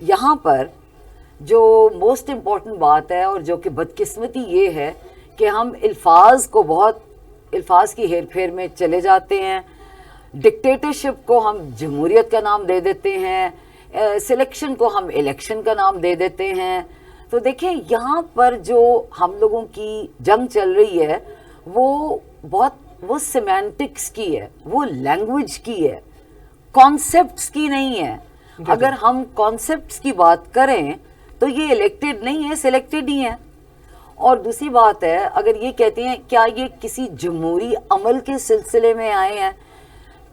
یہاں پر جو most important بات ہے اور جو کہ بدقسمتی یہ ہے کہ ہم الفاظ کی ہیر پھیر میں چلے جاتے ہیں. ڈکٹیٹرشپ کو ہم جمہوریت کا نام دے دیتے ہیں, سلیکشن کو ہم الیکشن کا نام دے دیتے ہیں. تو دیکھیں یہاں پر جو ہم لوگوں کی جنگ چل رہی ہے وہ سیمینٹکس کی ہے, وہ لینگویج کی ہے, کانسیپٹس کی نہیں ہے. اگر ہم کانسیپٹس کی بات کریں تو یہ الیکٹڈ نہیں ہے, سلیکٹڈ ہی ہیں. اور دوسری بات ہے, اگر یہ کہتے ہیں کیا یہ کسی جمہوری عمل کے سلسلے میں آئے ہیں,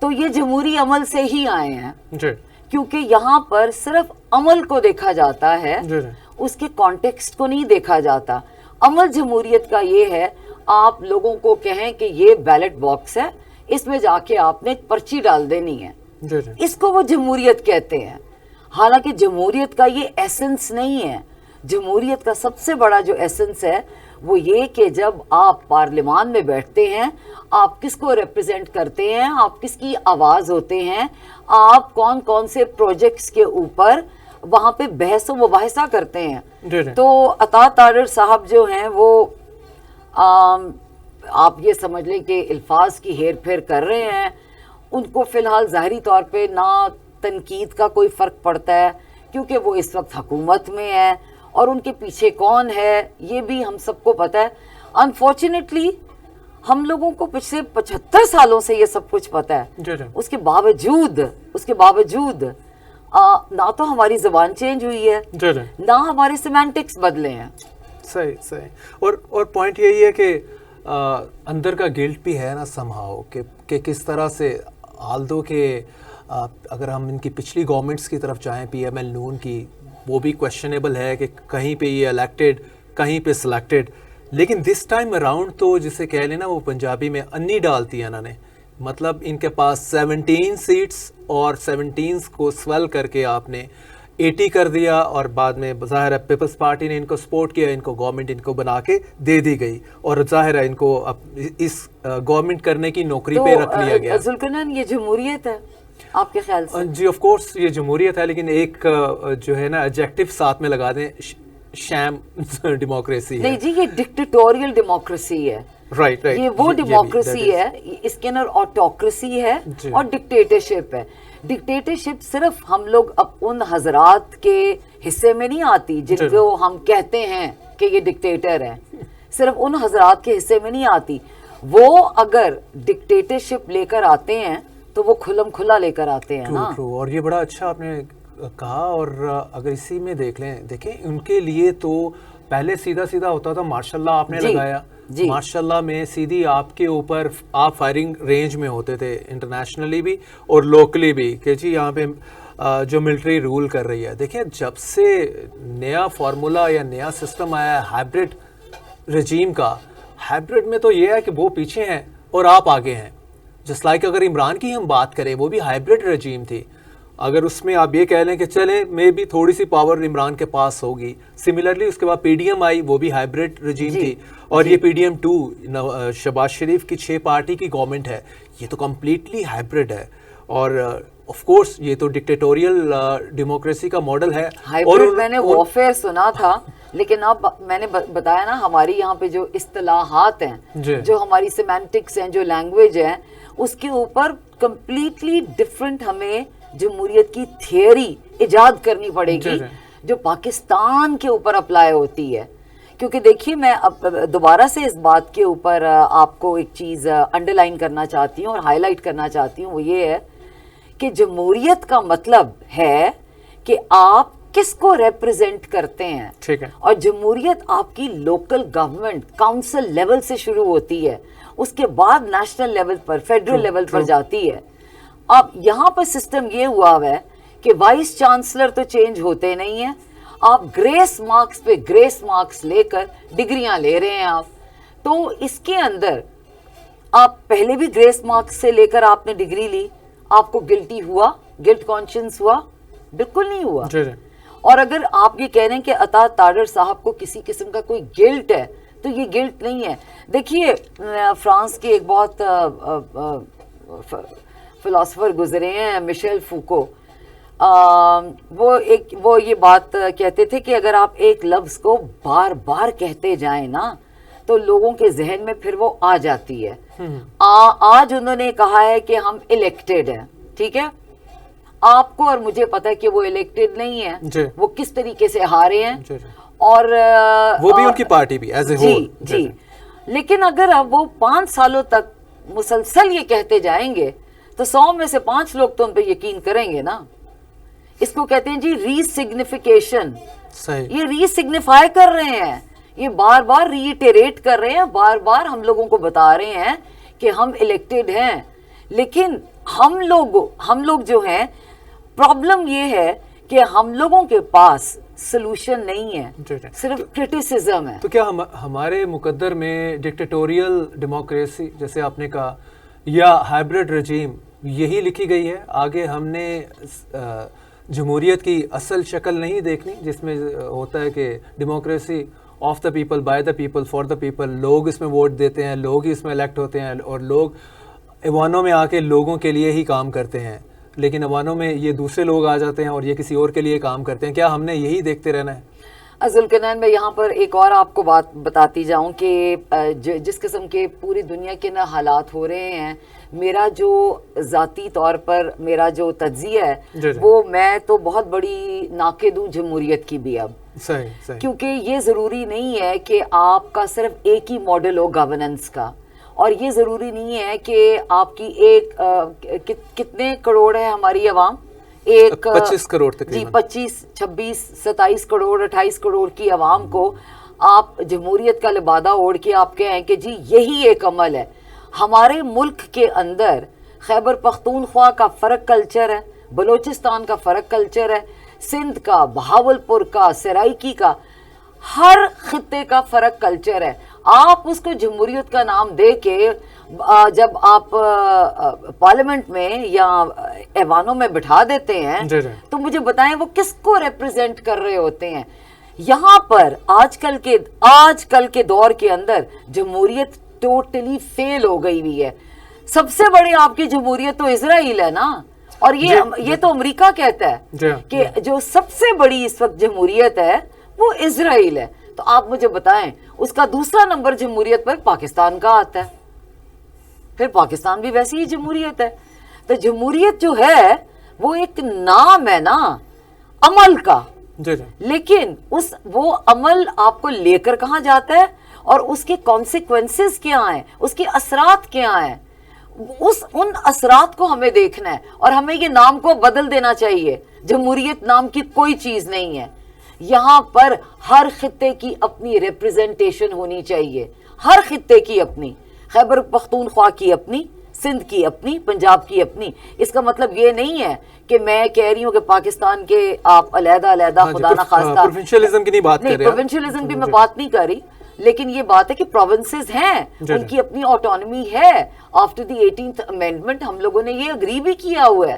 تو یہ جمہوری عمل سے ہی آئے ہیں, کیونکہ یہاں پر صرف عمل کو دیکھا جاتا ہے, اس کے کانٹیکسٹ کو نہیں دیکھا جاتا. عمل جمہوریت کا یہ ہے, آپ لوگوں کو کہیں کہ یہ بیلٹ باکس ہے, اس میں جا کے آپ نے پرچی ڈال دینی ہے, اس کو وہ جمہوریت کہتے ہیں. حالانکہ جمہوریت کا یہ ایسنس نہیں ہے. جمہوریت کا سب سے بڑا جو ایسنس ہے وہ یہ کہ جب آپ پارلیمان میں بیٹھتے ہیں, آپ کس کو ریپرزینٹ کرتے ہیں, آپ کس کی آواز ہوتے ہیں, آپ کون کون سے پروجیکٹس کے اوپر وہاں پہ بحث و مباحثہ کرتے ہیں. تو عطا تارڑ صاحب جو ہیں وہ آپ یہ سمجھ لیں کہ الفاظ کی ہیر پھیر کر رہے ہیں. ان کو فی الحال ظاہری طور پہ نہ تنقید کا کوئی فرق پڑتا ہے, کیونکہ وہ اس وقت حکومت میں ہے, اور ان کے پیچھے کون ہے یہ بھی ہم سب کو پتہ ہے. انفارچونیٹلی ہم لوگوں کو پچھلے 75 سالوں سے یہ سب کچھ پتہ ہے. اس کے باوجود نہ تو ہماری زبان چینج ہوئی ہے, نہ ہمارے سیمینٹکس بدلے ہیں. صحیح. اور پوائنٹ یہی ہے کہ اندر کا گلٹ بھی ہے نا سمہاؤ کہ کس طرح سے آلدو کہ اگر ہم ان کی پچھلی گورنمنٹس کی طرف جائیں, پی ایم ایل نون کی, وہ بھی کویشچنیبل ہے کہ کہیں پہ یہ الیکٹڈ, کہیں پہ سلیکٹڈ. لیکن دس ٹائم اراؤنڈ تو جسے کہہ لینا وہ پنجابی میں انی ڈالتی ہے انہوں نے. مطلب ان کے پاس 17 سیٹس اور 17 کو سویل کر کے آپ نے 80 کر دیا, اور بعد میں ظاہر ہے پیپلز پارٹی نے ان کو سپورٹ کیا, ان کو گورنمنٹ ان کو بنا کے دے دی گئی, اور ظاہر ہے ان کو اس گورنمنٹ کرنے کی نوکری پہ رکھ لیا گیا. ذوالقرنین یہ جمہوریت ہے آپ کے خیال سے؟ جی آف کورس یہ جمہوریت ہے, لیکن ایک جو ہے نا ایڈجیکٹو ساتھ میں لگا دیں, شام ڈیموکریسی ہے. نہیں جی, یہ ڈکٹیٹوریل ڈیموکریسی ہے. رائٹ. یہ وہ ڈیموکریسی ہے, اس کے اندر آٹوکریسی ہے اور ڈکٹیٹرشپ ہے. ڈکٹیٹرشپ صرف ہم لوگ اب ان حضرات کے حصے میں نہیں آتی جن کو ہم کہتے ہیں کہ یہ ڈکٹیٹر ہیں, صرف ان حضرات کے حصے میں نہیں آتی. وہ اگر ڈکٹیٹرشپ لے کر آتے ہیں تو وہ کھلم کھلا لے کر آتے ہیں نا. اور یہ بڑا اچھا آپ نے کہا. اور اگر اسی میں دیکھیں ان کے لیے تو پہلے سیدھا ہوتا تھا ماشاء اللہ آپ نے لگایا, ماشاء اللہ میں سیدھی آپ کے اوپر آپ فائرنگ رینج میں ہوتے تھے, انٹرنیشنلی بھی اور لوکلی بھی, کہ جی یہاں پہ جو ملٹری رول کر رہی ہے. دیکھیں جب سے نیا فارمولا یا نیا سسٹم آیا ہے ہائبرڈ رجیم کا, ہائبرڈ میں تو یہ ہے کہ وہ پیچھے ہیں اور آپ آگے ہیں. جس لائک اگر عمران کی ہم بات کریں, وہ بھی ہائبرڈ رجیم تھی. اگر اس میں آپ یہ کہہ لیں کہ چلیں میں بھی تھوڑی سی پاور عمران کے پاس ہوگی. سملرلی اس کے بعد پی ڈی ایم آئی, وہ بھی ہائبرڈ رجیم تھی, اور یہ پی ڈی ایم 2 شہباز شریف کی 6 پارٹی کی گورنمنٹ ہے, یہ تو کمپلیٹلی ہائبرڈ ہے. اور آف کورس یہ تو ڈکٹیٹوریل ڈیموکریسی کا ماڈل ہے. اور میں نے وارفیئر سنا تھا, لیکن اب میں نے بتایا نا ہماری یہاں پہ جو اصطلاحات ہیں, جو ہماری سیمینٹکس ہیں, جو لینگویج ہے, اس کے اوپر کمپلیٹلی ڈفرنٹ ہمیں جمہوریت کی تھیوری ایجاد کرنی پڑے گی جو پاکستان کے اوپر اپلائی ہوتی ہے. کیونکہ دیکھیے میں اب دوبارہ سے اس بات کے اوپر آپ کو ایک چیز انڈر لائن کرنا چاہتی ہوں اور ہائی لائٹ کرنا چاہتی ہوں, وہ یہ ہے کہ جمہوریت کا مطلب ہے کہ آپ کس کو ریپرزینٹ کرتے ہیں. اور جمہوریت آپ کی لوکل گورنمنٹ کاؤنسل لیول سے شروع ہوتی ہے, اس کے بعد نیشنل لیول پر, فیڈرل لیول پر جاتی ہے. اب یہاں پر سسٹم یہ ہوا ہے کہ وائس چانسلر تو چینج ہوتے نہیں ہیں, آپ گریس مارکس پہ گریس مارکس لے کر ڈگریاں لے رہے ہیں آپ. تو اس کے اندر آپ پہلے بھی گریس مارکس سے لے کر آپ نے ڈگری لی, آپ کو گلٹی ہوا, گلٹ کانشنس ہوا؟ بالکل نہیں ہوا. اور اگر آپ یہ کہہ رہے ہیں کہ عطا تارڑ صاحب کو کسی قسم کا کوئی گلٹ ہے, تو یہ گلٹ نہیں ہے. دیکھیے فرانس کے ایک بہت فلاسفر گزرے ہیں, مشیل فوکو, وہ یہ بات کہتے تھے کہ اگر آپ ایک لفظ کو بار بار کہتے جائیں نا تو لوگوں کے ذہن میں پھر وہ آ جاتی ہے. آج انہوں نے کہا ہے کہ ہم الیکٹڈ ہیں, ٹھیک ہے, آپ کو اور مجھے پتا ہے کہ وہ الیکٹڈ نہیں ہے, وہ کس طریقے سے ہارے ہیں, اور وہ بھی ان کی پارٹی بھی ایز اے ہول. جی, لیکن اگر اب وہ 5 سالوں تک مسلسل یہ کہتے جائیں گے تو 100 میں سے 5 لوگ تو ان پہ یقین کریں گے نا. اس کو کہتے ہیں جی ری سگنیفیکیشن. یہ ری سگنیفائی کر رہے ہیں, یہ بار بار ریٹریٹ کر رہے ہیں, بار بار ہم لوگوں کو بتا رہے ہیں کہ ہم الیکٹڈ ہیں. لیکن ہم لوگ جو ہیں, پرابلم یہ ہے کہ ہم لوگوں کے پاس سلوشن نہیں ہے, صرف کرٹیسزم ہے. تو کیا ہمارے مقدر میں ڈکٹیٹوریل ڈیموکریسی جیسے آپ نے کہا یا ہائبرڈ رجیم یہی لکھی گئی ہے؟ آگے ہم نے جمہوریت کی اصل شکل نہیں دیکھنی جس میں ہوتا ہے کہ democracy of the people, by the people, for the people, لوگ اس میں ووٹ دیتے ہیں, لوگ ہی اس میں الیکٹ ہوتے ہیں اور لوگ ایوانوں میں آ کے لوگوں کے لیے ہی کام کرتے ہیں, لیکن ایوانوں میں یہ دوسرے لوگ آ جاتے ہیں اور یہ کسی اور کے لیے کام کرتے ہیں. کیا ہم نے یہی دیکھتے رہنا ہے؟ ذوالقرنین میں یہاں پر ایک اور آپ کو بات بتاتی جاؤں کہ جس قسم کے پوری دنیا کے نا حالات ہو رہے ہیں, میرا جو ذاتی طور پر میرا جو تجزیہ ہے وہ میں تو بہت بڑی ناقد ہوں جمہوریت کی بھی اب. صحیح. کیونکہ یہ ضروری نہیں ہے کہ آپ کا صرف ایک ہی ماڈل ہو گورننس کا, اور یہ ضروری نہیں ہے کہ آپ کی ایک کتنے کروڑ ہے ہماری عوام, ایک 25 کروڑ تقریباً, 25 26 27 کروڑ 28 کروڑ کی عوام کو آپ جمہوریت کا لبادہ اوڑھ کے آپ کہیں کہ جی یہی ایک عمل ہے. ہمارے ملک کے اندر خیبر پختونخوا کا فرق کلچر ہے, بلوچستان کا فرق کلچر ہے, سندھ کا, بہاولپور کا, سرائکی کا, ہر خطے کا فرق کلچر ہے. آپ اس کو جمہوریت کا نام دے کے جب آپ پارلیمنٹ میں یا ایوانوں میں بٹھا دیتے ہیں تو مجھے بتائیں وہ کس کو ریپرزینٹ کر رہے ہوتے ہیں؟ یہاں پر آج کل کے دور کے اندر جمہوریت ٹوٹلی فیل ہو گئی ہوئی ہے. سب سے بڑی آپ کی جمہوریت تو اسرائیل ہے نا, اور یہ تو امریکہ کہتا ہے کہ جو سب سے بڑی اس وقت جمہوریت ہے وہ اسرائیل ہے. تو آپ مجھے بتائیں اس کا دوسرا نمبر جمہوریت پر پاکستان کا آتا ہے, پھر پاکستان بھی ویسی ہی جمہوریت ہے. تو جمہوریت جو ہے وہ ایک نام ہے نا عمل کا, لیکن وہ عمل آپ کو لے کر کہاں جاتا ہے اور اس کے کانسیکوینسز کیا ہیں, اس کے اثرات کیا ہیں, ان اثرات کو ہمیں دیکھنا ہے. اور ہمیں یہ نام کو بدل دینا چاہیے. جمہوریت نام کی کوئی چیز نہیں ہے. یہاں پر ہر خطے کی اپنی ریپرزنٹیشن ہونی چاہیے, ہر خطے کی اپنی, خیبر پختونخوا کی اپنی, سندھ کی اپنی, پنجاب کی اپنی. اس کا مطلب یہ نہیں ہے کہ میں کہہ رہی ہوں کہ پاکستان کے آپ علیحدہ خدا نہ خواستہ پروونشلزم کی نہیں بات کر رہے, پروونشلزم کی میں بات نہیں کر رہی, لیکن یہ بات ہے کہ پروونسز ہیں, ان کی اپنی آٹونومی ہے. آفٹر دی 18th امینڈمنٹ ہم لوگوں نے یہ اگری بھی کیا ہوا ہے.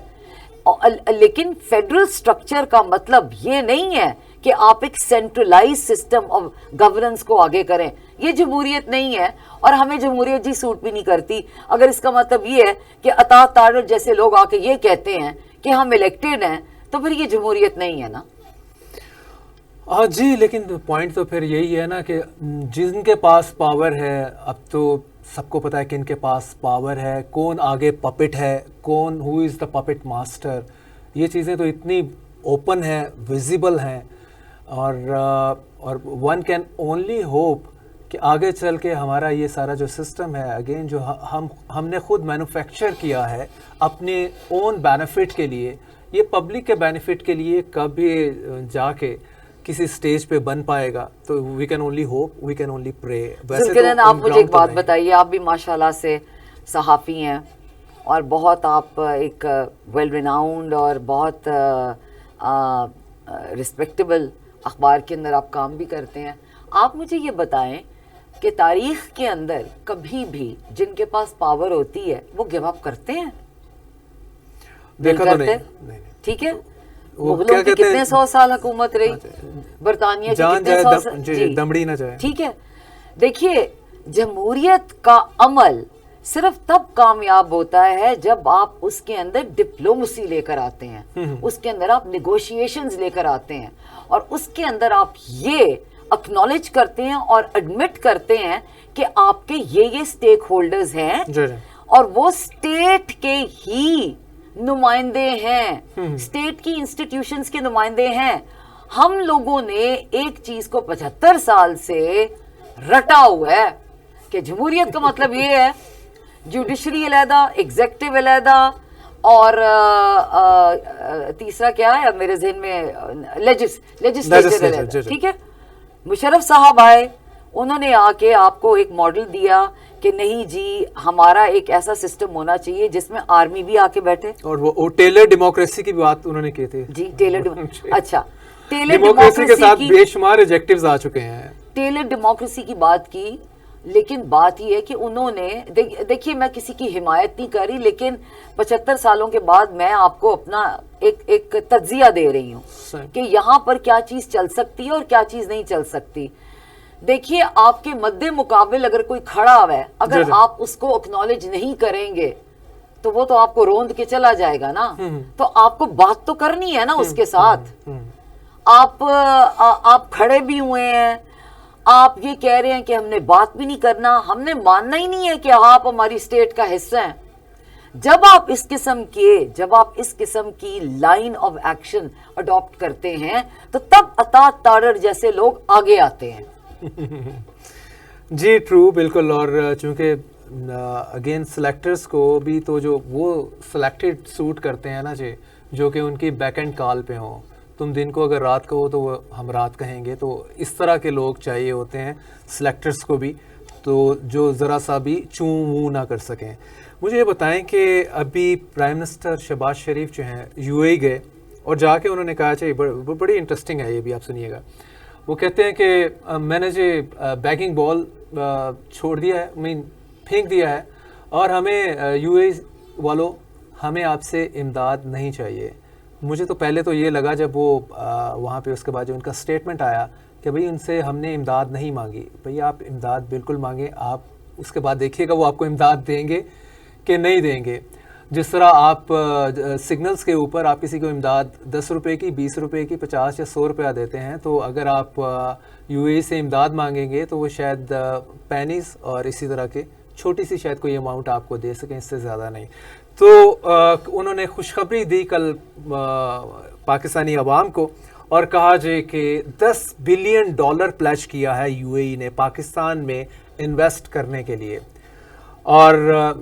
لیکن فیڈرل سٹرکچر کا مطلب یہ نہیں ہے کہ آپ ایک سینٹرلائز سسٹم آف گورننس کو آگے کریں. یہ جمہوریت نہیں ہے, اور ہمیں جمہوریت جی سوٹ بھی نہیں کرتی. اگر اس کا مطلب یہ ہے کہ عطا تارڑ جیسے لوگ آ کے یہ کہتے ہیں کہ ہم الیکٹڈ ہیں, تو پھر یہ جمہوریت نہیں ہے نا. ہاں جی, لیکن پوائنٹ تو پھر یہی ہے نا کہ جن کے پاس پاور ہے, اب تو سب کو پتہ ہے کہ ان کے پاس پاور ہے, کون آگے پپٹ ہے, کون ہو از دا پپٹ ماسٹر. یہ چیزیں تو اتنی اوپن ہیں, ویزیبل ہیں, اور ون کین اونلی ہوپ کہ آگے چل کے ہمارا یہ سارا جو سسٹم ہے اگین جو ہم نے خود مینوفیکچر کیا ہے اپنے اون بینیفٹ کے لیے, یہ پبلک کے بینیفٹ کے لیے کبھی جا کے کسی سٹیج پہ بن پائے گا. تو we can only hope, we can only pray. Zulqarnain آپ مجھے ایک بات بتائیے, آپ بھی ماشاءاللہ سے صحافی ہیں اور بہت آپ ایک ویل ریناؤنڈ اور بہت رسپیکٹیبل اخبار کے اندر آپ کام بھی کرتے ہیں. آپ مجھے یہ بتائیں کہ تاریخ کے اندر کبھی بھی جن کے پاس پاور ہوتی ہے وہ گیو اپ کرتے ہیں؟ دیکھا تو نہیں. ٹھیک ہے, مغلوں کی کتنے 100 سال حکومت رہی, برطانیہ کی کتنے 100 سال, دمڑی نہ جائے. ٹھیک ہے, دیکھیے جمہوریت کا عمل صرف تب کامیاب ہوتا ہے جب آپ اس کے اندر ڈپلومسی لے کر آتے ہیں، اس کے اندر آپ نیگوشیشنز لے کر آتے ہیں، اور اس کے اندر آپ یہ اکنالج کرتے ہیں اور ایڈمٹ کرتے ہیں کہ آپ کے یہ سٹیک ہولڈرز ہیں اور وہ سٹیٹ کے ہی نمائندے ہیں، سٹیٹ کی انسٹیٹیوشنز کے نمائندے ہیں۔ ہم لوگوں نے ایک چیز کو 75 سال سے رٹا ہوا ہے کہ جمہوریت کا مطلب یہ ہے جوڈیشری علیحدہ، ایگزیکٹو علیحدہ، اور تیسرا کیا ہے میرے ذہن میں، لیجسلیچر علیحدہ، ٹھیک ہے۔ مشرف صاحب آئے، انہوں نے آ کے آپ کو ایک ماڈل دیا کہ نہیں جی ہمارا ایک ایسا سسٹم ہونا چاہیے جس میں آرمی بھی آ کے بیٹھے، اور وہ ٹیلر ڈیموکریسی کی بات انہوں نے کی تھی جی ٹیلر، اچھا ٹیلر ڈیموکریسی کے ساتھ بے شمار ایڈجیکٹیوز آ چکے ہیں، ٹیلر ڈیموکریسی کی بات کی، لیکن بات یہ ہے کہ انہوں نے دیکھیے میں کسی کی حمایت نہیں کر رہی، لیکن 75 سالوں کے بعد میں آپ کو اپنا ایک تجزیہ دے رہی ہوں کہ یہاں پر کیا چیز چل سکتی ہے اور کیا چیز نہیں چل سکتی۔ دیکھیے آپ کے مد مقابل اگر کوئی کھڑا ہوا ہے، اگر آپ اس کو اکنالج نہیں کریں گے تو وہ تو آپ کو روند کے چلا جائے گا نا، تو آپ کو بات تو کرنی ہے نا اس کے ساتھ۔ آپ کھڑے بھی ہوئے ہیں، آپ یہ کہہ رہے ہیں کہ ہم نے بات بھی نہیں کرنا، ہم نے ماننا ہی نہیں ہے کہ آپ ہماری اسٹیٹ کا حصہ ہیں۔ جب آپ اس قسم کی لائن آف ایکشن اڈاپٹ کرتے ہیں تو تب اطاعت تارڑ جیسے لوگ آگے آتے ہیں۔ جی ٹرو، بالکل۔ اور چونکہ اگین سلیکٹرز کو بھی تو جو وہ سلیکٹڈ سوٹ کرتے ہیں نا جی، جو کہ ان کی بیک اینڈ کال پہ ہوں، تم دن کو اگر رات کو ہو تو وہ ہم رات کہیں گے، تو اس طرح کے لوگ چاہیے ہوتے ہیں سلیکٹرز کو بھی، تو جو ذرا سا بھی چوں ووں نہ کر سکیں۔ مجھے یہ بتائیں کہ ابھی پرائم منسٹر شہباز شریف جو ہیں یو اے گئے اور جا کے انہوں نے کہا چاہیے، بڑی انٹرسٹنگ ہے یہ بھی، آپ سنیے گا۔ وہ کہتے ہیں کہ میں نے جو بیگنگ بال چھوڑ دیا ہے، پھینک دیا ہے، اور ہمیں یو اے والوں، ہمیں آپ سے امداد نہیں چاہیے۔ مجھے تو پہلے تو یہ لگا جب وہ وہاں پہ اس کے بعد جو ان کا سٹیٹمنٹ آیا کہ بھئی ان سے ہم نے امداد نہیں مانگی، بھئی آپ امداد بالکل مانگیں، آپ اس کے بعد دیکھیے گا وہ آپ کو امداد دیں گے کہ نہیں دیں گے۔ جس طرح آپ سگنلز کے اوپر آپ کسی کو امداد 10 روپے کی، 20 روپے کی، 50 یا 100 روپیہ دیتے ہیں، تو اگر آپ یو اے سے امداد مانگیں گے تو وہ شاید پینیز اور اسی طرح کے چھوٹی سی شاید کوئی اماؤنٹ آپ کو دے سکیں، اس سے زیادہ نہیں۔ تو انہوں نے خوشخبری دی کل پاکستانی عوام کو اور کہا جی کہ $10 بلین پلیج کیا ہے یو اے ای نے پاکستان میں انویسٹ کرنے کے لیے۔ اور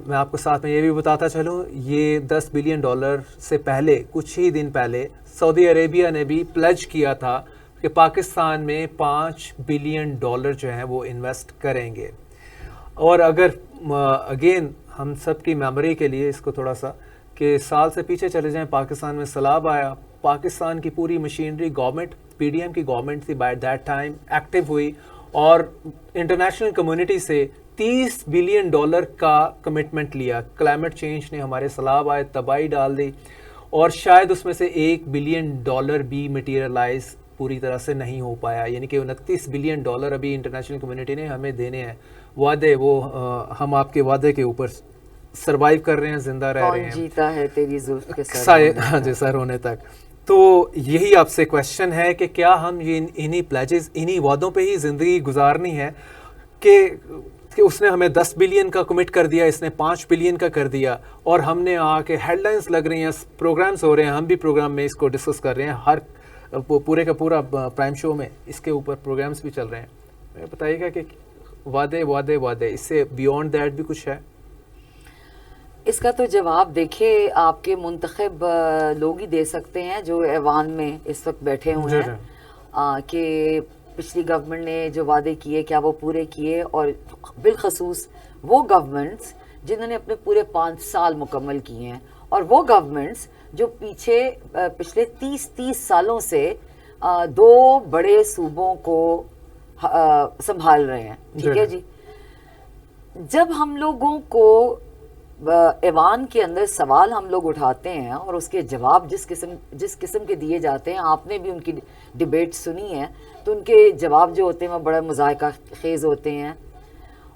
میں آپ کو ساتھ میں یہ بھی بتاتا چلوں، یہ $10 بلین سے پہلے کچھ ہی دن پہلے سعودی عربیہ نے بھی پلیج کیا تھا کہ پاکستان میں $5 بلین جو ہیں وہ انویسٹ کریں گے۔ اور اگر اگین ہم سب کی میموری کے لیے اس کو تھوڑا سا کہ سال سے پیچھے چلے جائیں، پاکستان میں سیلاب آیا، پاکستان کی پوری machinery government, P D M کی گورنمنٹ تھی بائی دیٹ ٹائم، ایکٹیو ہوئی اور انٹرنیشنل کمیونٹی سے $30 بلین کا کمٹمنٹ لیا۔ کلائمیٹ چینج نے ہمارے سیلاب آئے، تباہی ڈال دی، اور شاید اس میں سے $1 بلین بھی میٹیریلائز پوری طرح سے نہیں ہو پایا، یعنی کہ $29 بلین ابھی انٹرنیشنل کمیونٹی نے ہمیں دینے ہیں۔ وعدے وہ ہم آپ کے وعدے کے اوپر سروائیو کر رہے ہیں، زندہ رہ رہے ہیں، کون جیتا ہے تیری زلف کے سر ہونے تک۔ تو یہی آپ سے کویشچن ہے کہ کیا ہم یہ انہی پلیجز، انہی وعدوں پہ ہی زندگی گزارنی ہے کہ اس نے ہمیں 10 بلین کا کمٹ کر دیا، اس نے 5 بلین کا کر دیا، اور ہم نے آ کے ہیڈ لائنز لگ رہی ہیں، پروگرامز ہو رہے ہیں، ہم بھی پروگرام میں اس کو ڈسکس کر رہے ہیں، ہر پورے کا پورا پرائم شو میں اس کے اوپر پروگرامز بھی چل رہے ہیں۔ بتائیے گا کہ وعدے وعدے وعدے، اس سے بیونڈ دیٹ بھی کچھ ہے؟ اس کا تو جواب دیکھیں آپ کے منتخب لوگ ہی دے سکتے ہیں جو ایوان میں اس وقت بیٹھے ہوئے ہیں، کہ پچھلی گورنمنٹ نے جو وعدے کیے کیا وہ پورے کیے، اور بالخصوص وہ گورنمنٹس جنہوں نے اپنے پورے 5 سال مکمل کیے ہیں، اور وہ گورنمنٹس جو پچھلے 30 سالوں سے 2 بڑے صوبوں کو سنبھال رہے ہیں، ٹھیک ہے جی۔ جب ہم لوگوں کو ایوان کے اندر سوال ہم لوگ اٹھاتے ہیں اور اس کے جواب جس قسم کے دیے جاتے ہیں، آپ نے بھی ان کی ڈیبیٹ سنی ہے، تو ان کے جواب جو ہوتے ہیں وہ بڑا مذائقہ خیز ہوتے ہیں،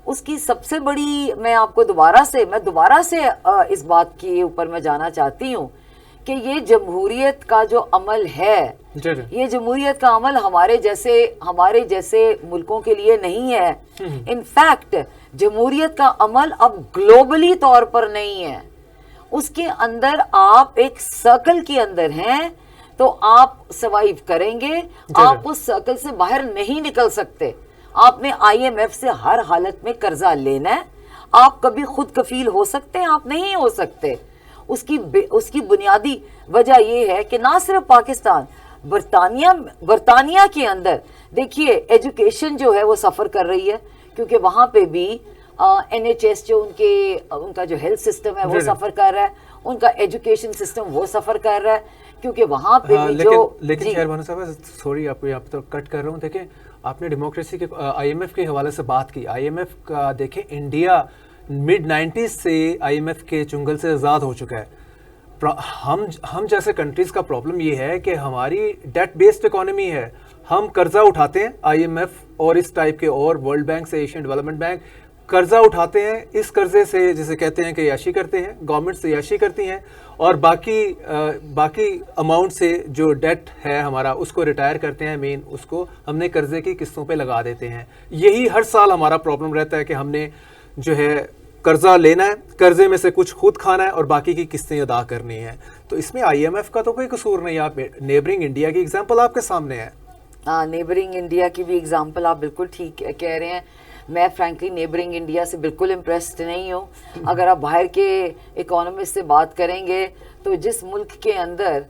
اس کی سب سے بڑی میں آپ کو دوبارہ سے اس بات کے اوپر میں جانا چاہتی ہوں کہ یہ جمہوریت کا جو عمل ہے، یہ جمہوریت کا عمل ہمارے جیسے ملکوں کے لیے نہیں ہے. انفیکٹ جمہوریت کا عمل اب گلوبلی طور پر نہیں ہے. اس کے اندر آپ ایک سرکل کے اندر ہیں تو آپ سروائیو کریں گے، آپ اس سرکل سے باہر نہیں نکل سکتے. آپ نے IMF سے ہر حالت میں قرضہ لینا ہے. آپ کبھی خود کفیل ہو سکتے ہیں؟ آپ نہیں ہو سکتے. اس کی بنیادی وجہ یہ ہے کہ نہ صرف پاکستان، برطانیہ کے اندر دیکھیے ایجوکیشن جو ہے وہ سفر کر رہی ہے، کیونکہ وہاں پہ بھی NHS جو ان کا جو ہیلتھ سسٹم ہے وہ سفر کر رہا ہے، ان کا ایجوکیشن سسٹم وہ سفر کر رہا ہے، کیونکہ وہاں پہ بھی جو لیکن خیر بانو صاحب سوری آپ کو یہاں پہ کٹ کر رہا ہوں. دیکھیں آپ نے ڈیموکریسی کے IMF کے حوالے سے بات کی. IMF کا دیکھیں انڈیا mid 90s سے IMF کے چنگل سے آزاد ہو چکا ہے. ہم جیسے کنٹریز کا پرابلم یہ ہے کہ ہماری ڈیٹ بیسڈ اکانومی ہے. ہم قرضہ اٹھاتے ہیں IMF اور اس ٹائپ کے اور ورلڈ بینک سے، ایشین ڈیولپمنٹ بینک، قرضہ اٹھاتے ہیں. اس قرضے سے جسے کہتے ہیں کہ عیاشی کرتے ہیں، گورنمنٹ سے عیاشی کرتی ہیں، اور باقی اماؤنٹ سے جو ڈیٹ ہے ہمارا اس کو ریٹائر کرتے ہیں. مین اس کو ہم نے قرضے کی قسطوں پہ لگا دیتے ہیں. یہی ہر سال ہمارا پرابلم رہتا ہے کہ ہم نے جو ہے قرضہ لینا ہے، قرضے میں سے کچھ خود کھانا ہے اور باقی کی قسطیں ادا کرنی ہیں. تو اس میں IMF کا تو کوئی قصور نہیں. آپ نیبرنگ انڈیا کی ایگزامپل آپ کے سامنے ہے. نیبرنگ انڈیا کی بھی ایگزامپل آپ بالکل ٹھیک کہہ رہے ہیں. میں فرینکلی نیبرنگ انڈیا سے بالکل امپریسڈ نہیں ہوں. اگر آپ باہر کے اکانومسٹ سے بات کریں گے تو جس ملک کے اندر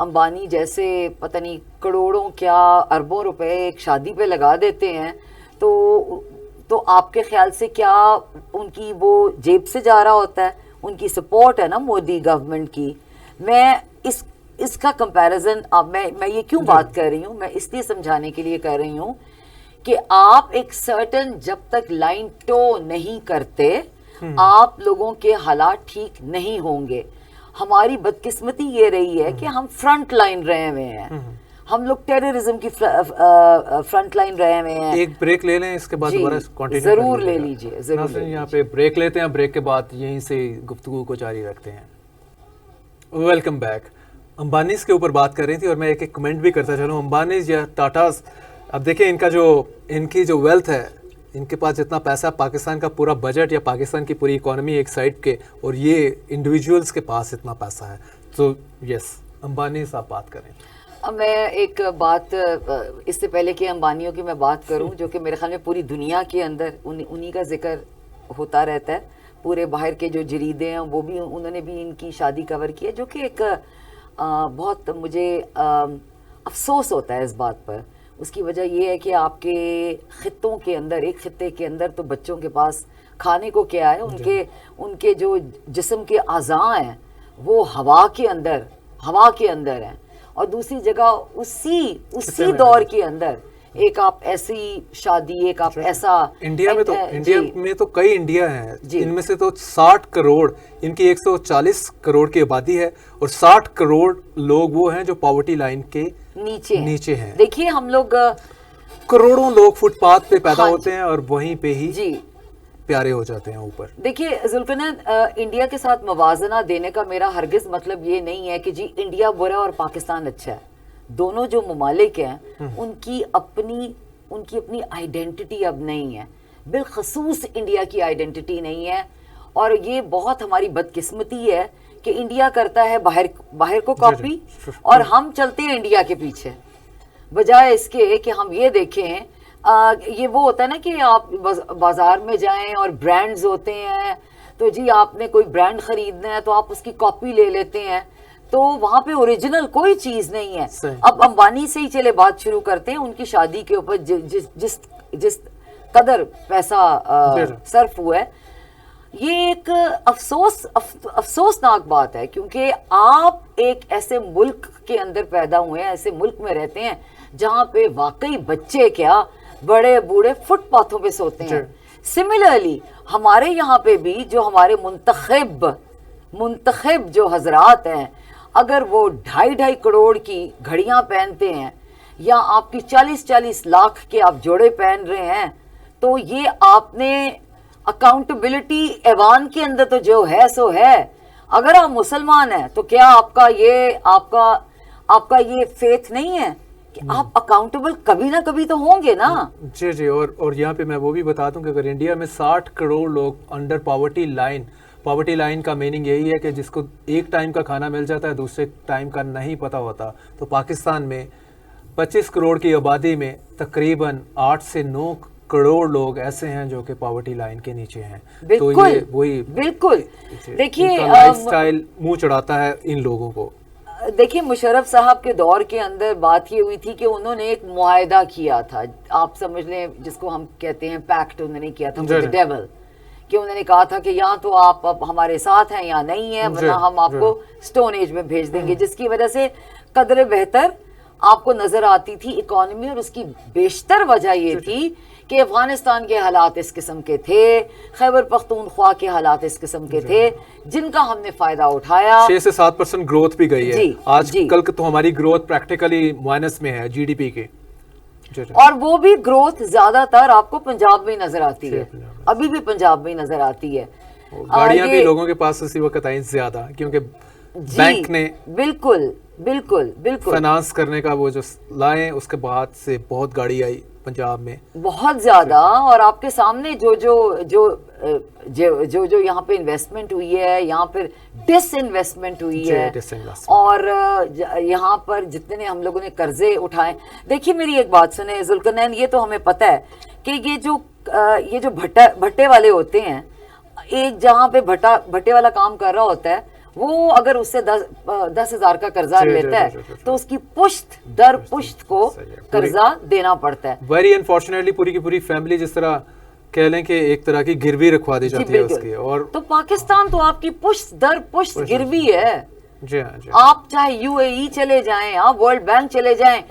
امبانی جیسے پتہ نہیں کروڑوں کیا اربوں روپے ایک شادی پہ لگا دیتے ہیں، تو آپ کے خیال سے کیا ان کی وہ جیب سے جا رہا ہوتا ہے؟ ان کی سپورٹ ہے نا مودی گورنمنٹ کی. میں اس کا کمپیریزن میں یہ کیوں بات کر رہی ہوں، میں اس لیے سمجھانے کے لیے کر رہی ہوں کہ آپ ایک سرٹن جب تک لائن ٹو نہیں کرتے آپ لوگوں کے حالات ٹھیک نہیں ہوں گے. ہماری بدقسمتی یہ رہی ہے کہ ہم فرنٹ لائن رہے ہوئے ہیں. ہم لوگ ٹیررزم کی فرنٹ لائن رہے ہوئے ہیں. ایک بریک لے لیں، اس کے بعد دوبارہ کنٹینیو ضرور لے لیجیے. یہاں پہ بریک لیتے ہیں، بریک کے بعد یہیں سے گفتگو کو جاری رکھتے ہیں. Welcome back. امبانیز کے اوپر بات کر رہی تھی اور میں ایک کمنٹ بھی کرتا چلوں. امبانیز یا ٹاٹاز، اب دیکھیں ان کی جو ویلتھ ہے، ان کے پاس جتنا پیسہ، پاکستان کا پورا بجٹ یا پاکستان کی پوری اکانومی ایک سائڈ کے، اور یہ انڈیویجولز کے پاس اتنا پیسہ ہے. تو یس امبانیز آپ بات کریں. میں ایک بات اس سے پہلے کہ امبانیوں کی میں بات کروں، جو کہ میرے خیال میں پوری دنیا کے اندر انہی کا ذکر ہوتا رہتا ہے. پورے باہر کے جو جریدے ہیں وہ بھی انہوں نے بھی ان کی شادی کور کی ہے، جو کہ ایک بہت مجھے افسوس ہوتا ہے اس بات پر. اس کی وجہ یہ ہے کہ آپ کے خطوں کے اندر، ایک خطے کے اندر تو بچوں کے پاس کھانے کو کیا ہے، ان کے جو جسم کے اعضاء ہیں وہ ہوا کے اندر ہیں، اور دوسری جگہ اسی دور کے اندر ایک آپ ایسی شادی، ایک آپ ایسا انڈیا میں تو کئی انڈیا ہیں، ان میں سے تو 60 کروڑ، ان کی 140 کروڑ کی آبادی ہے، اور 60 کروڑ لوگ وہ ہیں جو پاورٹی لائن کے نیچے ہیں. دیکھیے ہم لوگ کروڑوں لوگ فٹ پاتھ پہ پیدا ہوتے ہیں اور وہیں پہ ہی پیارے ہو جاتے ہیں اوپر. دیکھیے ذوالفقار، انڈیا کے ساتھ موازنہ دینے کا میرا ہرگز مطلب یہ نہیں ہے کہ جی انڈیا برا اور پاکستان اچھا ہے. دونوں جو ممالک ہیں ان کی اپنی آئیڈینٹی اب نہیں ہے، بالخصوص انڈیا کی آئیڈینٹی نہیں ہے. اور یہ بہت ہماری بدقسمتی ہے کہ انڈیا کرتا ہے باہر کو کاپی اور ہم چلتے ہیں انڈیا کے پیچھے، بجائے اس کے کہ ہم یہ دیکھیں. یہ وہ ہوتا ہے نا کہ آپ بازار میں جائیں اور برانڈز ہوتے ہیں، تو جی آپ نے کوئی برانڈ خریدنا ہے تو آپ اس کی کاپی لے لیتے ہیں، تو وہاں پہ اوریجنل کوئی چیز نہیں ہے. اب امبانی سے ہی چلے بات شروع کرتے ہیں. ان کی شادی کے اوپر جس قدر پیسہ صرف ہوا ہے، یہ ایک افسوسناک بات ہے، کیونکہ آپ ایک ایسے ملک کے اندر پیدا ہوئے ہیں، ایسے ملک میں رہتے ہیں جہاں پہ واقعی بچے کیا بڑے بوڑھے فٹ پاتھوں پہ سوتے ہیں. سملرلی ہمارے یہاں پہ بھی جو ہمارے منتخب جو حضرات ہیں، اگر وہ 2.5 کروڑ کی گھڑیاں پہنتے ہیں یا آپ کی 40 لاکھ کے آپ جوڑے پہن رہے ہیں، تو یہ آپ نے اکاؤنٹیبلٹی ایوان کے اندر تو جو ہے سو ہے. اگر آپ مسلمان ہیں تو کیا آپ کا یہ فیتھ نہیں ہے کہ آپ اکاؤنٹیبل کبھی نہ کبھی تو ہوں گے نا؟ جی جی. اور یہاں پہ میں وہ بھی بتا دوں کہ اگر انڈیا میں 60 کروڑ لوگ انڈر پاورٹی لائن کا میننگ یہی ہے کہ جس کو ایک ٹائم کا کھانا مل جاتا ہے دوسرے ٹائم کا نہیں پتہ ہوتا, تو پاکستان میں 25 کروڑ کی آبادی میں تقریباً 8 سے 9 کروڑ لوگ ایسے ہیں جو کہ پاورٹی لائن کے نیچے ہیں. تو یہ وہی بالکل دیکھیے لائف سٹائل منہ چڑھاتا ہے ان لوگوں کو. دیکھیے مشرف صاحب کے دور کے اندر بات یہ ہوئی تھی کہ انہوں نے ایک معاہدہ کیا تھا, آپ سمجھ لیں جس کو ہم کہتے ہیں پیکٹ, انہوں نے کیا تھا ود ڈیول, کہ انہوں نے کہا تھا کہ یا تو آپ ہمارے ساتھ ہیں یا نہیں ہیں, ورنہ ہم آپ کو سٹون ایج میں بھیج دیں گے, جس کی وجہ سے قدر بہتر آپ کو نظر آتی تھی اکانومی. اور اس کی بیشتر وجہ یہ تھی کہ افغانستان کے حالات اس قسم کے تھے, خیبر پختونخوا کے حالات اس قسم کے تھے جن کا ہم نے فائدہ اٹھایا. 6 سے 7% گروتھ بھی گئی ہے آج کل تو ہماری گروتھ پریکٹیکلی مائنس میں ہے جی ڈی پی کے, اور وہ بھی گروتھ زیادہ تر آپ کو پنجاب میں نظر آتی ہے, ابھی بھی پنجاب میں نظر آتی ہے. گاڑیاں بھی لوگوں کے پاس اسی وقت آئیں زیادہ, کیونکہ بینک نے بالکل فائنانس کرنے کا وہ جو لائے, اس کے بعد سے بہت گاڑی آئی پنجاب میں بہت زیادہ. اور آپ کے سامنے جو یہاں پہ انویسٹمنٹ ہوئی ہے, یہاں پہ ڈس انویسٹمنٹ ہوئی ہے, اور یہاں پر جتنے ہم لوگوں نے قرضے اٹھائے. دیکھیے میری ایک بات سنیں ذوالقرنین, یہ تو ہمیں پتہ ہے کہ یہ جو بھٹے والے ہوتے ہیں, ایک جہاں پہ بھٹے والا کام کر رہا ہوتا ہے, وہ اگر اس سے 10,000 کا قرضہ لیتا ہے تو اس کی پشت در پشت کو قرضہ دینا پڑتا ہے. ویری انفارچونیٹلی پوری کی پوری فیملی جس طرح کہہ لیں کہ ایک طرح کی گروی رکھوا دی جاتی ہے اس کی. اور تو پاکستان تو آپ کی پشت در پشت گروی ہے. جی ہاں جی, آپ چاہے یو اے ای چلے جائیں, آپ ورلڈ بینک چلے جائیں,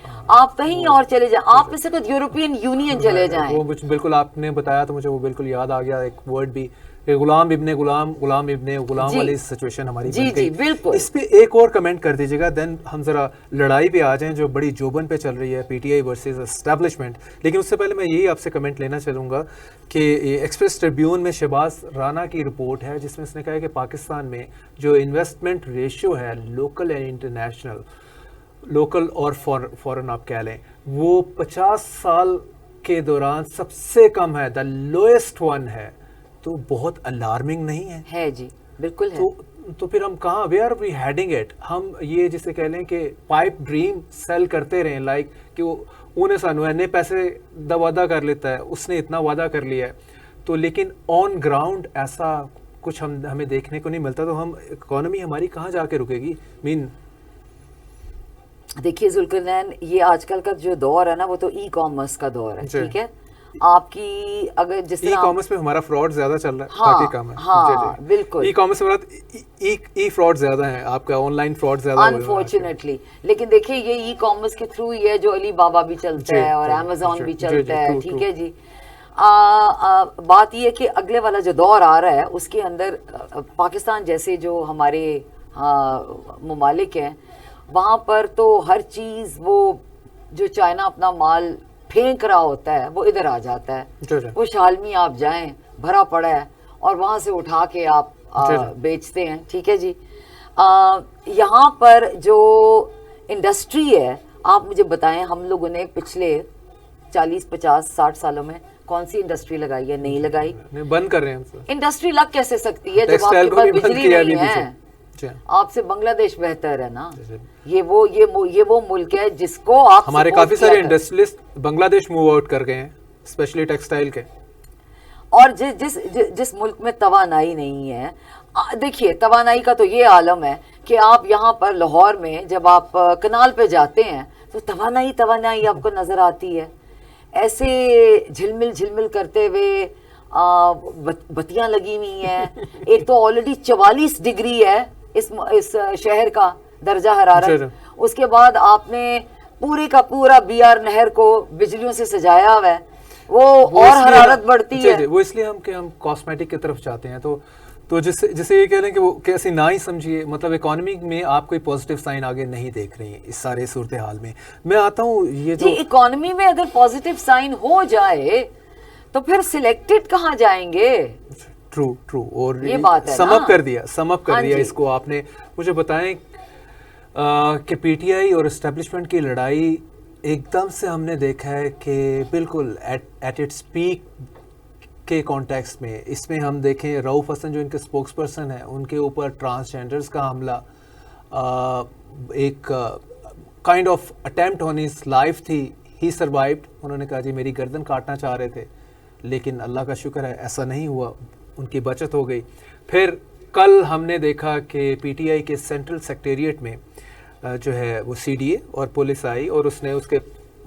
آپ کہیں اور چلے جائیں, آپ اس سے یورپین یونین چلے جائیں. وہ بالکل آپ نے بتایا تو مجھے وہ بالکل یاد آ گیا ایک ورڈ بھی, غلام ابن غلام والی سچویشن ہماری بن گئی. بالکل. اس پہ ایک اور کمنٹ کر دیجیے گا, دین ہم ذرا لڑائی پہ آ جائیں جو بڑی جوبن پہ چل رہی ہے, P T I versus establishment. لیکن اس سے پہلے میں یہی آپ سے کمنٹ لینا چلوں گا کہ ایکسپریس ٹریبیون میں شہباز رانا کی رپورٹ ہے جس میں اس نے کہا ہے کہ پاکستان میں جو انویسٹمنٹ ریشیو ہے لوکل اینڈ انٹرنیشنل, لوکل اور فورن آپ کہہ لیں, وہ 50 سال کے دوران سب سے کم ہے, دا لوئسٹ ون ہے. تو بہت الارمنگ نہیں ہے؟ جی بالکل ہے. تو پھر ہم کہاں, وے آر وی ہیڈنگ اٹ. ہم یہ جسے کہہ لیں کہ پائپ ڈریم سیل کرتے رہیں, لائک کہ انہیں سانو اینے پیسے دا وعدہ کر لیتا ہے, اس نے اتنا وعدہ کر لیا ہے, تو لیکن آن گراؤنڈ ایسا کچھ ہمیں دیکھنے کو نہیں ملتا. تو ہم اکانومی ہماری کہاں جا کے رکے گی؟ دیکھیے ذوالقرنین, یہ آج کل کا جو دور ہے نا وہ تو ای کامرس کا دور ہے, ٹھیک ہے. آپ کی اگر جس طرح ای کامرس میں ہمارا فراڈ زیادہ چل رہا ہے, باقی کام ہے. ہاں بالکل, ای کامرس میں ای فراڈ زیادہ ہے, آپ کا آن لائن فراڈ زیادہ ہے انفارچونیٹلی. لیکن دیکھیے یہ ای کامرس کے تھرو ہی ہے جو علی بابا بھی چلتا ہے اور امیزون بھی چلتا ہے, ٹھیک ہے جی. بات یہ ہے کہ اگلے والا جو دور آ رہا ہے اس کے اندر پاکستان جیسے جو ہمارے ممالک ہیں, وہاں پر تو ہر چیز, وہ جو چائنا اپنا مال پھینک رہا ہوتا ہے وہ ادھر آ جاتا ہے. وہ شالمی آپ جائیں بھرا پڑا ہے اور وہاں سے اٹھا کے آپ بیچتے ہیں, ٹھیک ہے جی. یہاں پر جو انڈسٹری ہے, آپ مجھے بتائیں ہم لوگوں نے پچھلے 40 50 60 سالوں میں کون سی انڈسٹری لگائی ہے؟ نہیں لگائی. بند کر رہے ہیں. انڈسٹری لگ کیسے سکتی ہے جب آپ کے پاس بجلی نہیں ہے؟ آپ سے بنگلہ دیش بہتر ہے نا. یہ وہ ملک ہے جس کو آپ, ہمارے کافی سارے انڈسٹریلسٹ بنگلہ دیش موو آؤٹ کر گئے ہیں, اسپیشلی ٹیکسٹائل کے. اور جس ملک میں توانائی نہیں ہے, دیکھیے توانائی کا تو یہ عالم ہے کہ آپ یہاں پر لاہور میں جب آپ کنال پہ جاتے ہیں تو توانائی آپ کو نظر آتی ہے, ایسے جھلمل کرتے ہوئے بتیاں لگی ہوئی ہیں. ایک تو آلریڈی 44 ڈگری ہے اس شہر کا درجہ حرارت, اس کے بعد آپ نے پورے کا پورا بی آر نہر کو بجلیوں سے سجایا ہوا ہے, وہ اور حرارت بڑھتی ہے. وہ اس لیے ہم کاسمیٹک کی طرف جاتے ہیں. تو جسے یہ کہہ لیں کہ وہ کیسے نہ ہی سمجھیے, مطلب اکانومی میں آپ کوئی پازیٹیو سائن آگے نہیں دیکھ رہی ہیں اس سارے صورتحال میں. میں آتا ہوں یہ جو اکانومی میں اگر پازیٹیو سائن ہو جائے تو پھر سلیکٹڈ کہاں جائیں گے؟ ٹرو اور یہ بات ہے سم نا. اپ کر دیا ہاں جی. اس کو آپ نے. مجھے بتائیں کہ پی ٹی آئی اور اسٹیبلشمنٹ کی لڑائی ایک دم سے ہم نے دیکھا ہے کہ بالکل ایٹ اٹس پیک کے کانٹیکسٹ میں. اس میں ہم دیکھیں رؤف حسن جو ان کے اسپوکس پرسن ہیں، ان کے اوپر ٹرانسجینڈرز کا حملہ، ایک kind of attempt on his life تھی. ہی سروائیوڈ. انہوں نے کہا جی میری گردن کاٹنا چاہ رہے تھے، لیکن اللہ کا شکر ہے ایسا نہیں ہوا، ان کی بچت ہو گئی. پھر کل ہم نے دیکھا کہ پی ٹی آئی کے سینٹرل سیکریٹریٹ میں جو ہے وہ سی ڈی اے اور پولیس آئی اور اس نے اس کے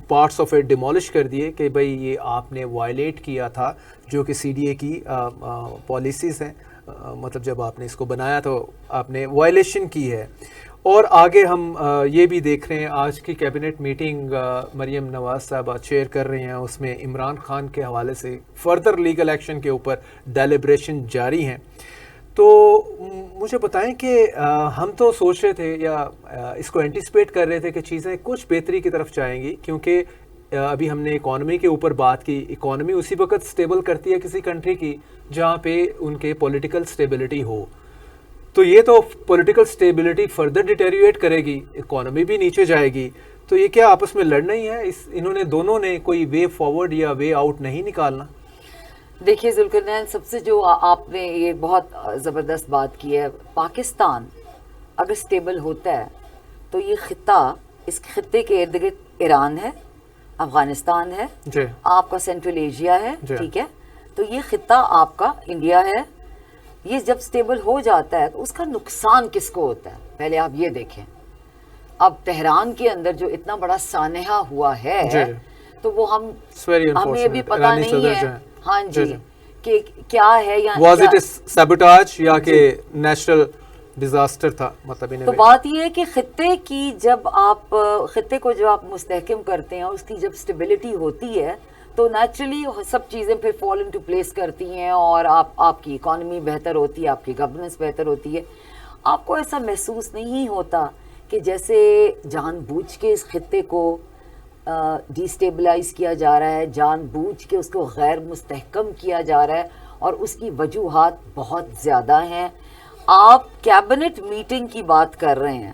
پارٹس آف اٹ ڈیمولش کر دیے کہ بھئی یہ آپ نے وائلیٹ کیا تھا جو کہ سی ڈی اے کی پالیسیز ہیں. مطلب جب آپ نے اس کو بنایا تو آپ نے وائلیشن کی ہے. اور آگے ہم یہ بھی دیکھ رہے ہیں آج کی کیبنٹ میٹنگ مریم نواز صاحبہ چیئر کر رہے ہیں، اس میں عمران خان کے حوالے سے فردر لیگل ایکشن کے اوپر ڈیلیبریشن جاری ہیں. تو مجھے بتائیں کہ ہم تو سوچ رہے تھے یا اس کو اینٹیسپیٹ کر رہے تھے کہ چیزیں کچھ بہتری کی طرف جائیں گی، کیونکہ ابھی ہم نے اکانومی کے اوپر بات کی. اکانومی اسی وقت سٹیبل کرتی ہے کسی کنٹری کی جہاں پہ ان کے پولیٹیکل سٹیبلٹی ہو. تو یہ تو پولیٹیکل سٹیبلٹی فردر ڈیٹیریویٹ کرے گی، اکانومی بھی نیچے جائے گی. تو یہ کیا آپس میں لڑنا ہی ہے؟ انہوں نے دونوں نے کوئی وے فارورڈ یا وے آؤٹ نہیں نکالنا؟ دیکھیے ذوالقرنین، سب سے جو آپ نے یہ بہت زبردست بات کی ہے، پاکستان اگر سٹیبل ہوتا ہے تو یہ خطہ، اس خطے کے ارد گرد ایران ہے، افغانستان ہے، جی آپ کا سینٹرل ایشیا ہے، جی. ٹھیک ہے، تو یہ خطہ آپ کا انڈیا ہے. یہ جب سٹیبل ہو جاتا ہے تو اس کا نقصان کس کو ہوتا ہے؟ پہلے آپ یہ دیکھیں. اب تہران کے اندر جو اتنا بڑا سانحہ ہوا ہے جی. تو وہ ہمیں ابھی پتہ نہیں ہے ہاں جی کہ کیا ہے یا واز اٹ سیبوٹاج یا کہ نیچرل ڈیزاسٹر تھا. مطلب تو بات یہ ہے کہ خطے کی جب آپ خطے کو جب آپ مستحکم کرتے ہیں اور اس کی جب سٹیبلٹی ہوتی ہے تو نیچرلی سب چیزیں پھر فال انٹو پلیس کرتی ہیں اور آپ کی اکانومی بہتر ہوتی ہے، آپ کی گورننس بہتر ہوتی ہے. آپ کو ایسا محسوس نہیں ہوتا کہ جیسے جان بوجھ کے اس خطے کو ڈی سٹیبلائز کیا جا رہا ہے، جان بوجھ کے اس کو غیر مستحکم کیا جا رہا ہے، اور اس کی وجوہات بہت زیادہ ہیں. آپ کیبنٹ میٹنگ کی بات کر رہے ہیں،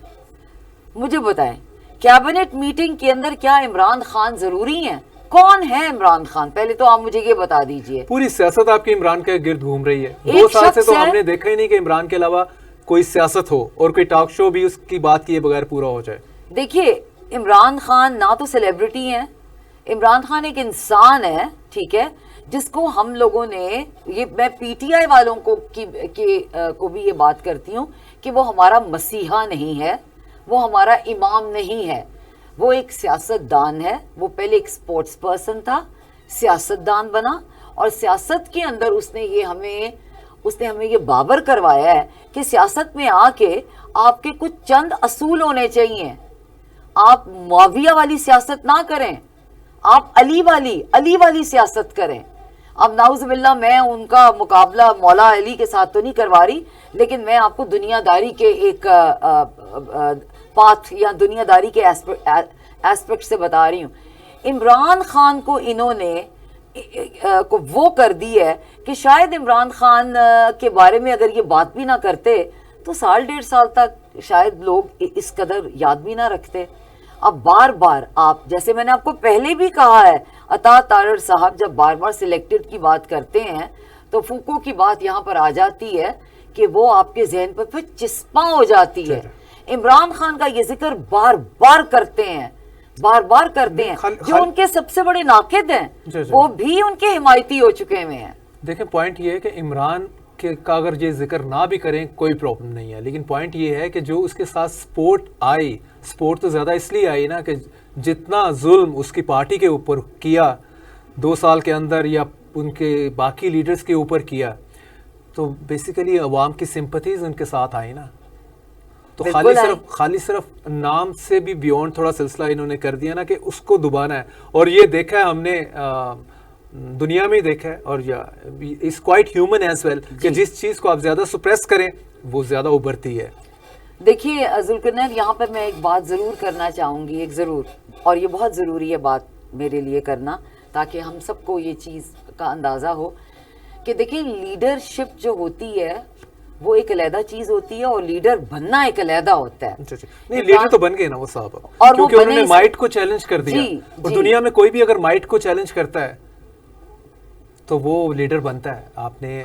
مجھے بتائیں کیبنٹ میٹنگ کے اندر کیا عمران خان ضروری ہیں؟ کون ہے عمران خان؟ پہلے تو آپ مجھے یہ بتا دیجئے. پوری سیاست آپ کی عمران کے گرد گھوم رہی ہے. 2 سال سے تو ہم نے دیکھا ہی نہیں کہ عمران کے علاوہ کوئی سیاست ہو اور کوئی ٹاک شو بھی اس کی بات کیے بغیر پورا ہو جائے. دیکھیے عمران خان نہ تو سیلیبریٹی ہیں، عمران خان ایک انسان ہے، ٹھیک ہے، جس کو ہم لوگوں نے، یہ میں پی ٹی آئی والوں کو بھی یہ بات کرتی ہوں کہ وہ ہمارا مسیحا نہیں ہے، وہ ہمارا امام نہیں ہے، وہ ایک سیاست دان ہے. وہ پہلے ایک سپورٹس پرسن تھا، سیاست دان بنا، اور سیاست کے اندر اس نے ہمیں یہ باور کروایا ہے کہ سیاست میں آ کے آپ کے کچھ چند اصول ہونے چاہیے. آپ معاویہ والی سیاست نہ کریں، آپ علی والی سیاست کریں. اب نعوذ باللہ میں ان کا مقابلہ مولا علی کے ساتھ تو نہیں کروا رہی، لیکن میں آپ کو دنیا داری کے ایک پاتھ یا دنیا داری کے ایسپیکٹ سے بتا رہی ہوں. عمران خان کو انہوں نے وہ کر دی ہے کہ شاید عمران خان کے بارے میں اگر یہ بات بھی نہ کرتے تو 1.5 سال تک شاید لوگ اس قدر یاد بھی نہ رکھتے. اب بار بار آپ، جیسے میں نے آپ کو پہلے بھی کہا ہے، عطا تارڑ صاحب جب بار بار سلیکٹڈ کی بات کرتے ہیں تو فوکو کی بات یہاں پر آ جاتی ہے کہ وہ آپ کے ذہن پر پھر چسپاں ہو جاتی ہے. عمران خان کا یہ ذکر بار بار کرتے ہیں، جو ان کے سب سے بڑے ناقد ہیں وہ بھی ان کے حمایتی ہو چکے ہوئے ہیں. دیکھیں پوائنٹ یہ ہے کہ عمران کا اگر یہ ذکر نہ بھی کریں کوئی پرابلم نہیں ہے، لیکن پوائنٹ یہ ہے کہ جو اس کے ساتھ سپورٹ تو زیادہ اس لیے آئی نا کہ جتنا ظلم اس کی پارٹی کے اوپر کیا 2 سال کے اندر یا ان کے باقی لیڈرز کے اوپر کیا، تو بیسیکلی عوام کی سمپتھیز ان کے ساتھ آئی نا. تو خالی صرف نام سے بھی بیونڈ تھوڑا سلسلہ انہوں نے کر دیا نا کہ اس کو دبانا ہے. اور یہ دیکھا ہے ہم نے دنیا میں دیکھا ہے، اور اس کوائٹ ہیومن ایز ویل کہ جس چیز کو آپ زیادہ سپریس کریں وہ زیادہ ابھرتی ہے. دیکھیے ذوالقرنین، یہاں پر میں ایک بات ضرور کرنا چاہوں گی، اور یہ بہت ضروری ہے بات میرے لیے کرنا. تاکہ ہم سب کو یہ چیز کا اندازہ ہو کہ دیکھیں لیڈرشپ جو ہوتی ہے وہ ایک علیحدہ چیز ہوتی ہے اور لیڈر بننا ایک علیحدہ ہوتا ہے. نہیں لیڈر تو بن گئے نا وہ صاحب, اور کیونکہ انہوں نے مائٹ کو چیلنج کر دیا, اور دنیا میں کوئی بھی اگر مائٹ کو چیلنج کرتا ہے تو وہ لیڈر بنتا ہے. آپ نے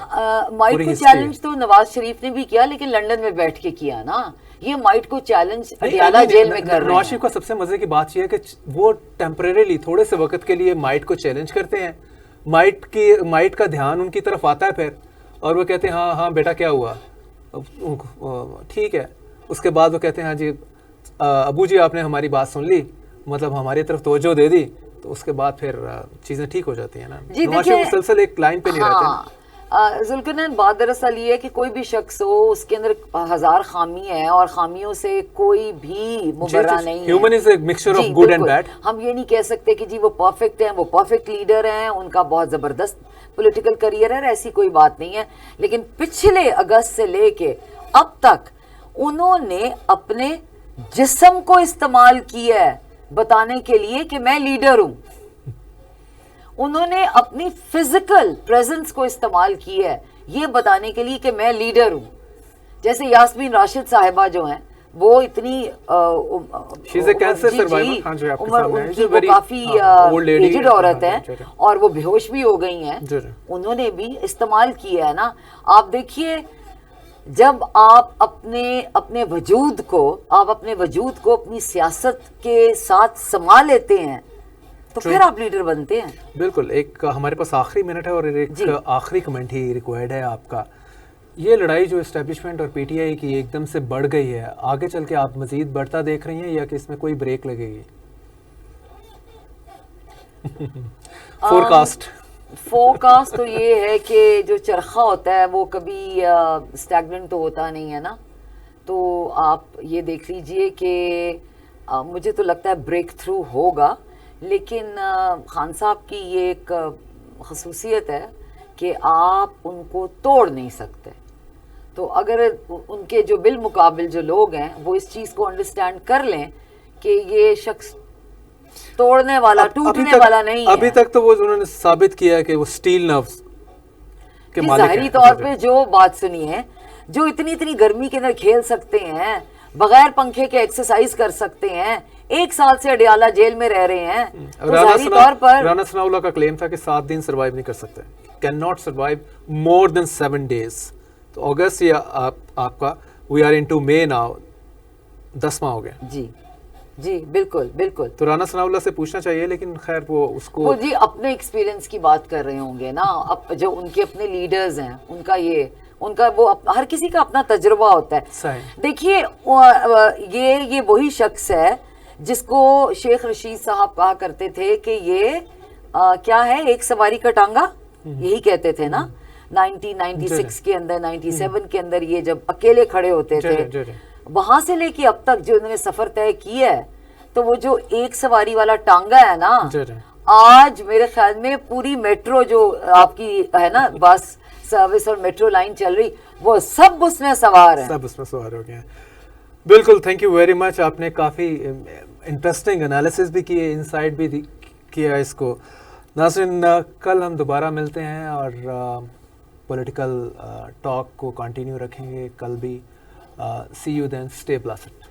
مائٹ کو چیلنج تو نواز شریف نے بھی کیا, لیکن لنڈن میں بیٹھ کے کیا نا. یہ مائٹ کو چیلنج اڈیالہ جیل میں کر رہے ہیں. نواز شریف کا سب سے مزے کی بات یہ ہے کہ وہ ٹیمپریریلی تھوڑے سے وقت کے لیے مائٹ کو چیلنج کرتے ہیں, مائٹ کا دھیان ان کی طرف آتا ہے پھر, اور وہ کہتے ہیں ہاں ہاں بیٹا کیا ہوا, ٹھیک ہے. اس کے بعد وہ کہتے ہیں ہاں جی ابو جی آپ نے ہماری بات سن لی, مطلب ہماری طرف توجہ دے دی, تو اس کے بعد پھر چیزیں ٹھیک ہو جاتی ہیں نا. نواز شریف مسلسل ایک لائن پہ نہیں رہتے ہیں. ذوالقرنین بات دراصل یہ ہے کہ کوئی بھی شخص ہو اس کے اندر ہزار خامی ہے, اور خامیوں سے کوئی بھی مبرہ نہیں ہے. Human is a mixture of good and bad. ہم یہ نہیں کہہ سکتے کہ جی وہ پرفیکٹ ہیں, وہ پرفیکٹ لیڈر ہیں, ان کا بہت زبردست پولیٹیکل کریئر ہے, ایسی کوئی بات نہیں ہے. لیکن پچھلے اگست سے لے کے اب تک انہوں نے اپنے جسم کو استعمال کیا ہے بتانے کے لیے کہ میں لیڈر ہوں. انہوں نے اپنی فزیکل پریزنس کو استعمال کیا ہے یہ بتانے کے لیے کہ میں لیڈر ہوں. جیسے یاسمین راشد صاحبہ جو ہیں وہ اتنی عمر ان کی وہ کافی ایجڈ عورت ہیں اور وہ بے ہوش بھی ہو گئی ہیں, انہوں نے بھی استعمال کیا ہے نا. آپ دیکھیے جب آپ اپنے وجود کو اپنی سیاست کے ساتھ سما لیتے ہیں تو پھر آپ لیڈر بنتے ہیں. بالکل. ایک ہمارے پاس آخری منٹ ہے اور ایک آخری کمنٹ ہی ریکوائرڈ ہے آپ کا. یہ لڑائی جو اسٹیبلشمنٹ اور پی ٹی آئی کی ایک دم سے بڑھ گئی ہے, آگے چل کے آپ مزید بڑھتا دیکھ رہی ہیں یا کہ اس میں کوئی بریک لگے گی؟ فورکاسٹ تو یہ ہے کہ جو چرخہ ہوتا ہے وہ کبھی اسٹیگننٹ تو ہوتا نہیں ہے نا. تو آپ یہ دیکھ لیجئے کہ مجھے تو لگتا ہے بریک تھرو ہوگا, لیکن خان صاحب کی یہ ایک خصوصیت ہے کہ آپ ان کو توڑ نہیں سکتے. تو اگر ان کے جو بالمقابل جو لوگ ہیں وہ اس چیز کو انڈرسٹینڈ کر لیں کہ یہ شخص توڑنے والا ٹوٹنے والا نہیں ہے. ابھی تک تو وہ انہوں نے ثابت کیا ہے کہ وہ سٹیل نروز کے مالک ہیں. ظاہری طور پہ جو بات سنی ہے, جو اتنی گرمی کے اندر کھیل سکتے ہیں, بغیر پنکھے کے ایکسرسائز کر سکتے ہیں, 1 سال سے اڈیالہ جیل میں رہ رہے ہیں, تو ظاہری طور پر رانا ثناء اللہ کا کلیم تھا کہ 7 دن سروائیو نہیں کر سکتے, can not survive more than 7 days. تو اگست یا آپ کا we are into May now, 10 ماہ ہو گئے. جی بالکل بالکل. تو رانا ثناء اللہ سے پوچھنا چاہیے, لیکن خیر وہ اس کو وہ جی اپنے ایکسپیرینس کی بات کر رہے ہوں گے نا. اب جو ان کے اپنے لیڈرز ہیں ان کا وہ ہر کسی کا اپنا تجربہ ہوتا ہے. دیکھیے یہ وہی شخص ہے جس کو شیخ رشید صاحب کہا کرتے تھے کہ یہ کیا ہے, ایک سواری کا ٹانگا, یہی کہتے تھے نا 1996 کے اندر, 97 کے اندر یہ جب اکیلے کھڑے ہوتے تھے, وہاں سے لے کے اب تک جو انہوں نے سفر طے کیا ہے, تو وہ جو ایک سواری والا ٹانگا ہے نا, آج میرے خیال میں پوری میٹرو جو آپ کی ہے نا بس سروس اور میٹرو لائن چل رہی, وہ سب اس میں سوار ہیں. سب اس میں سوار ہو گئے ہیں. بالکل, تھینک یو ویری مچ. آپ نے کافی انٹرسٹنگ انالیسس بھی کیے, انسائٹ بھی کیا اس کو. ناظرین, کل ہم دوبارہ ملتے ہیں اور پولیٹیکل ٹاک کو کنٹینیو رکھیں گے کل بھی. سی یو دین, اسٹے بلیسڈ.